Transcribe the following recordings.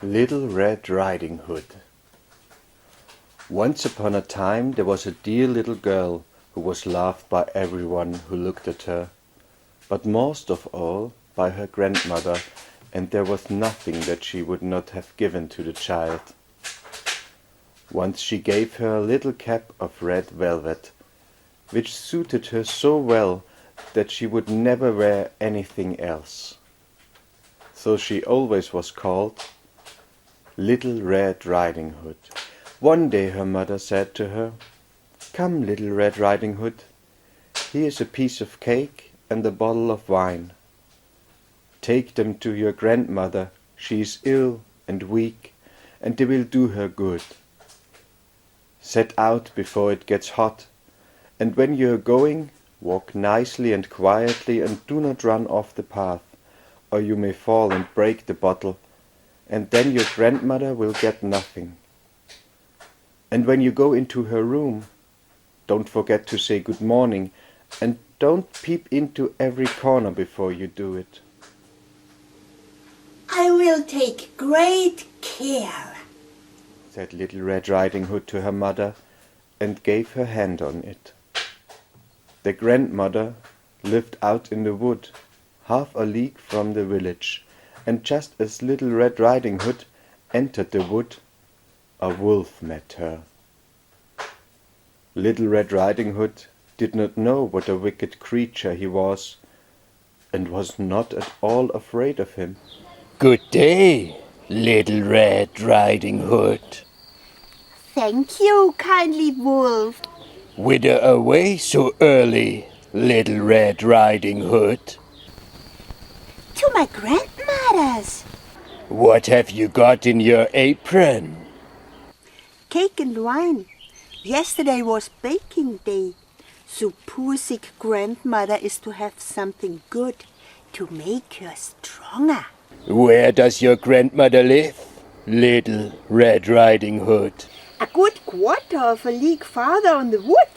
Little Red Riding Hood. Once upon a time there was a dear little girl who was loved by everyone who looked at her, but most of all by her grandmother, and there was nothing that she would not have given to the child. Once she gave her a little cap of red velvet, which suited her so well that she would never wear anything else. So she always was called Little Red Riding Hood. One day her mother said to her, "Come, Little Red Riding Hood, here's a piece of cake and a bottle of wine. Take them to your grandmother, she is ill and weak, and they will do her good. Set out before it gets hot, and when you are going, walk nicely and quietly and do not run off the path, or you may fall and break the bottle, and then your grandmother will get nothing. And when you go into her room, don't forget to say good morning, and don't peep into every corner before you do it." "I will take great care," said Little Red Riding Hood to her mother, and gave her hand on it. The grandmother lived out in the wood, half a league from the village, and just as Little Red Riding Hood entered the wood, a wolf met her. Little Red Riding Hood did not know what a wicked creature he was, and was not at all afraid of him. "Good day, Little Red Riding Hood." "Thank you, kindly wolf." "Whither away so early, Little Red Riding Hood?" "To my grandmother's." "What have you got in your apron?" "Cake and wine. Yesterday was baking day, so poor sick grandmother is to have something good to make her stronger." "Where does your grandmother live, Little Red Riding Hood?" "A good quarter of a league farther on the wood.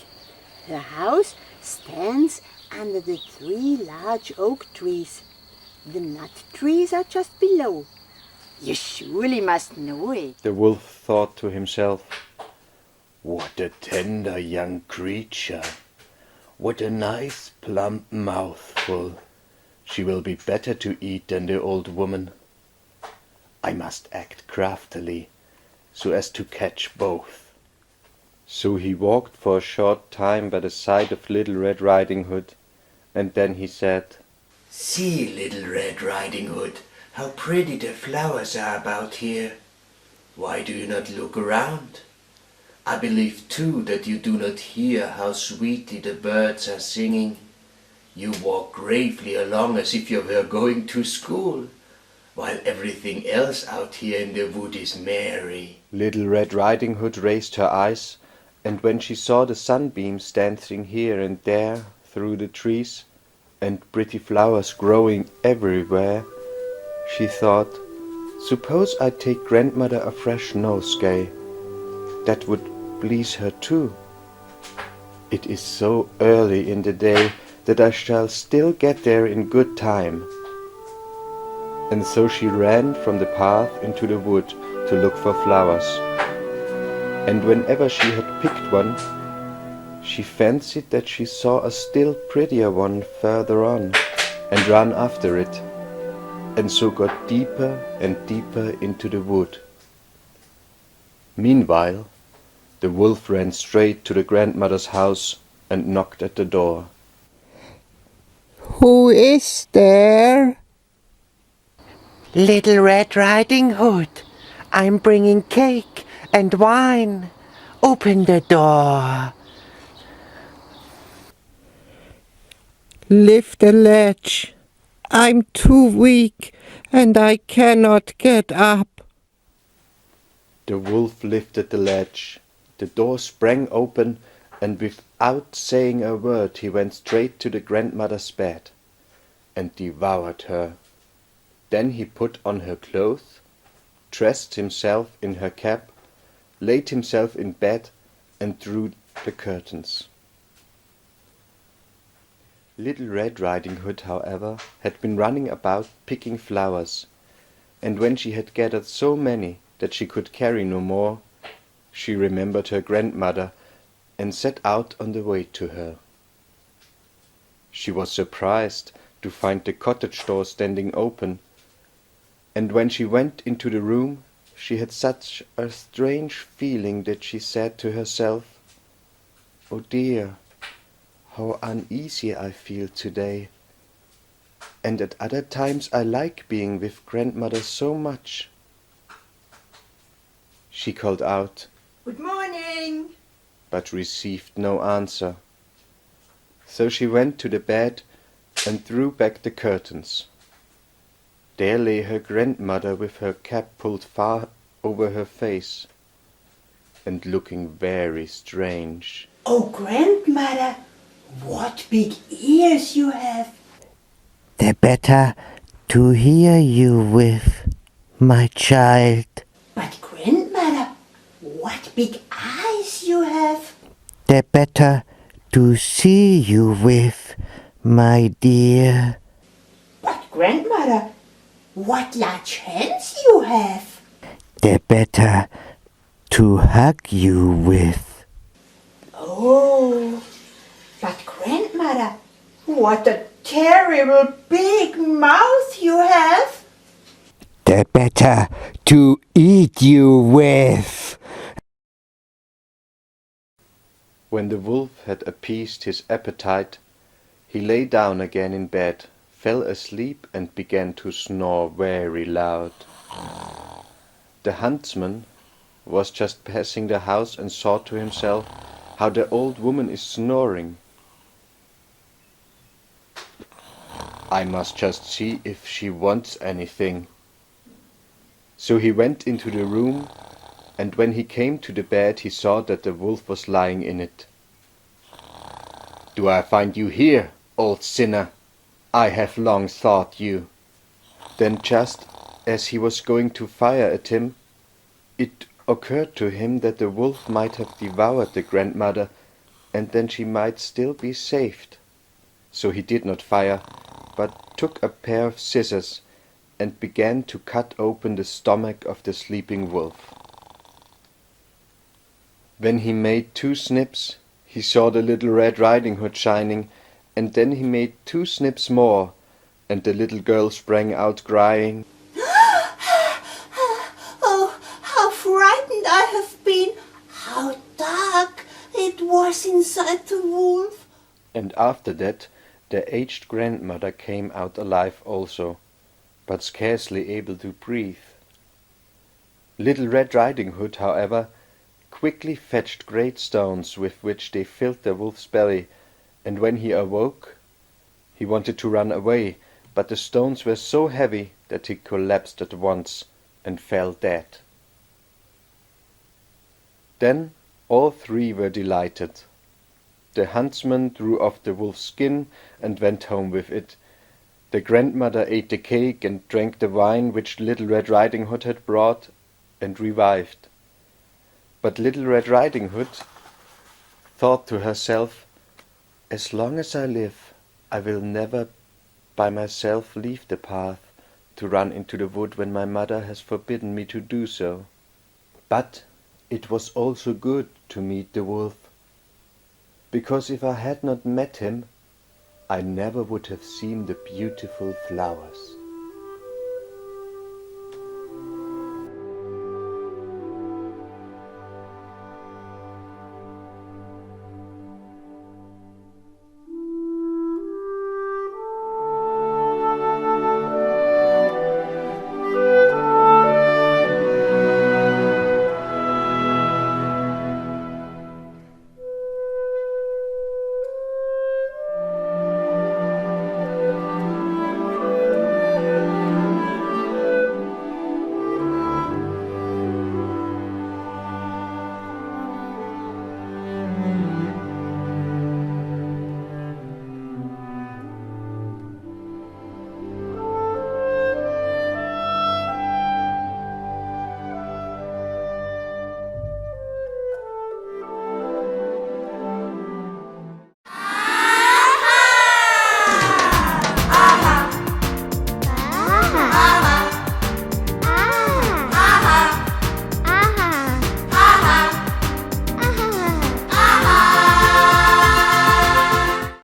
Her house stands under the 3 large oak trees. The nut trees are just below. You surely must know it." The wolf thought to himself, "What a tender young creature! What a nice plump mouthful! She will be better to eat than the old woman. I must act craftily, so as to catch both." So he walked for a short time by the side of Little Red Riding Hood, and then he said, "See, Little Red Riding Hood, how pretty the flowers are about here. Why do you not look around? I believe too that you do not hear how sweetly the birds are singing. You walk gravely along as if you were going to school, while everything else out here in the wood is merry." Little Red Riding Hood raised her eyes, and when she saw the sunbeams dancing here and there through the trees, and pretty flowers growing everywhere, she thought, "Suppose I take grandmother a fresh nosegay. That would please her too. It is so early in the day that I shall still get there in good time." And so she ran from the path into the wood to look for flowers. And whenever she had picked one, she fancied that she saw a still prettier one further on, and ran after it, and so got deeper and deeper into the wood. Meanwhile, the wolf ran straight to the grandmother's house and knocked at the door. "Who is there?" "Little Red Riding Hood, I'm bringing cake and wine. Open the door." "Lift the latch. I'm too weak and I cannot get up." The wolf lifted the latch, The door sprang open, and without saying a word he went straight to the grandmother's bed and devoured her. Then he put on her clothes, dressed himself in her cap, laid himself in bed, and drew the curtains. Little Red Riding Hood, however, had been running about picking flowers, and when she had gathered so many that she could carry no more, she remembered her grandmother and set out on the way to her. She was surprised to find the cottage door standing open, and when she went into the room she had such a strange feeling that she said to herself, "Oh dear, how uneasy I feel today, and at other times I like being with grandmother so much." She called out, Good morning. but received no answer. So she went to the bed and drew back the curtains. There lay her grandmother with her cap pulled far over her face, and looking very strange. Oh, grandmother, what big ears you have. They're better to hear you with, my child. But grandmother, what big eyes you have. They're better to see you with, my dear. But grandmother, what large hands you have. They're better to hug you with. Oh, but grandmother, what a terrible big mouth you have. They're better to eat you with. When the wolf had appeased his appetite, he lay down again in bed, fell asleep, and began to snore very loud. The huntsman was just passing the house and thought to himself, "How the old woman is snoring. I must just see if she wants anything." So he went into the room, and when he came to the bed he saw that the wolf was lying in it. "Do I find you here, old sinner? I have long sought you." Then just as he was going to fire at him, it occurred to him that the wolf might have devoured the grandmother, and then she might still be saved. So he did not fire, but took a pair of scissors and began to cut open the stomach of the sleeping wolf. When he made 2 snips, he saw the little Red Riding Hood shining, and then he made 2 snips more, and the little girl sprang out crying, Oh, how frightened I have been. How dark it was inside the wolf. and after that the aged grandmother came out alive also, but scarcely able to breathe. Little Red Riding Hood, however, quickly fetched great stones with which they filled the wolf's belly, and when he awoke, he wanted to run away, but the stones were so heavy that he collapsed at once and fell dead. Then all 3 were delighted. The huntsman drew off the wolf's skin and went home with it. The grandmother ate the cake and drank the wine which Little Red Riding Hood had brought, and revived. But Little Red Riding Hood thought to herself, "As long as I live, I will never by myself leave the path to run into the wood when my mother has forbidden me to do so." But it was also good to meet the wolf, because if I had not met him, I never would have seen the beautiful flowers.